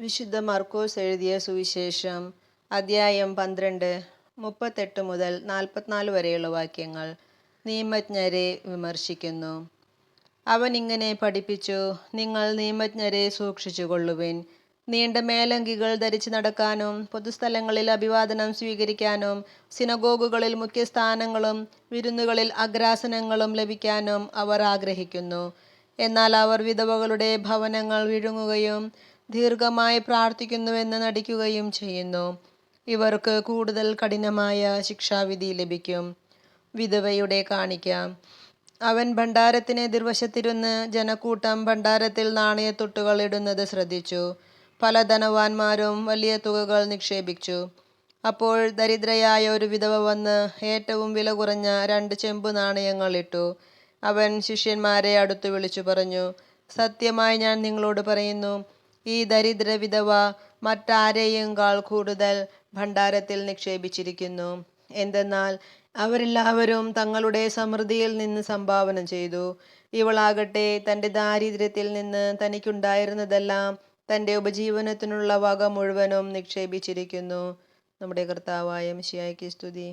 വിശുദ്ധ മർക്കോസ് എഴുതിയ സുവിശേഷം അദ്ധ്യായം 12 38 മുതൽ 44 വരെയുള്ള വാക്യങ്ങൾ. നിയമജ്ഞരെ വിമർശിക്കുന്നു. അവൻ ഇങ്ങനെ പഠിപ്പിച്ചു: നിങ്ങൾ നിയമജ്ഞരെ സൂക്ഷിച്ചുകൊള്ളുവിൻ. നീണ്ട മേലങ്കികൾ ധരിച്ച് നടക്കാനും പൊതുസ്ഥലങ്ങളിൽ അഭിവാദനം സ്വീകരിക്കാനും സിനഗോഗുകളിൽ മുഖ്യസ്ഥാനങ്ങളും വിരുന്നുകളിൽ അഗ്രാസനങ്ങളും ലഭിക്കാനും അവർ ആഗ്രഹിക്കുന്നു. എന്നാൽ അവർ വിധവകളുടെ ഭവനങ്ങൾ വിഴുങ്ങുകയും ദീർഘമായി പ്രാർത്ഥിക്കുന്നുവെന്ന് നടിക്കുകയും ചെയ്യുന്നു. ഇവർക്ക് കൂടുതൽ കഠിനമായ ശിക്ഷാവിധി ലഭിക്കും. വിധവയുടെ കാണിക്ക. അവൻ ഭണ്ഡാരത്തിന് എതിർവശത്തിരുന്ന് ജനക്കൂട്ടം ഭണ്ഡാരത്തിൽ നാണയത്തുട്ടുകൾ ഇടുന്നത് ശ്രദ്ധിച്ചു. പല ധനവാന്മാരും വലിയ തുകകൾ നിക്ഷേപിച്ചു. അപ്പോൾ ദരിദ്രയായ ഒരു വിധവ വന്ന് ഏറ്റവും വില കുറഞ്ഞ 2 ചെമ്പു നാണയങ്ങൾ ഇട്ടു. അവൻ ശിഷ്യന്മാരെ അടുത്തു വിളിച്ചു പറഞ്ഞു: സത്യമായി ഞാൻ നിങ്ങളോട് പറയുന്നു, ഈ ദരിദ്ര വിധവ മറ്റാരെയുംകാൾ കൂടുതൽ ഭണ്ഡാരത്തിൽ നിക്ഷേപിച്ചിരിക്കുന്നു. എന്തെന്നാൽ അവരെല്ലാവരും തങ്ങളുടെ സമൃദ്ധിയിൽ നിന്ന് സംഭാവന ചെയ്തു. ഇവളാകട്ടെ തൻ്റെ ദാരിദ്ര്യത്തിൽ നിന്ന് തനിക്കുണ്ടായിരുന്നതെല്ലാം, തൻ്റെ ഉപജീവനത്തിനുള്ള വക മുഴുവനും നിക്ഷേപിച്ചിരിക്കുന്നു. നമ്മുടെ കർത്താവായ മിശിഹായ്ക്ക് സ്തുതി.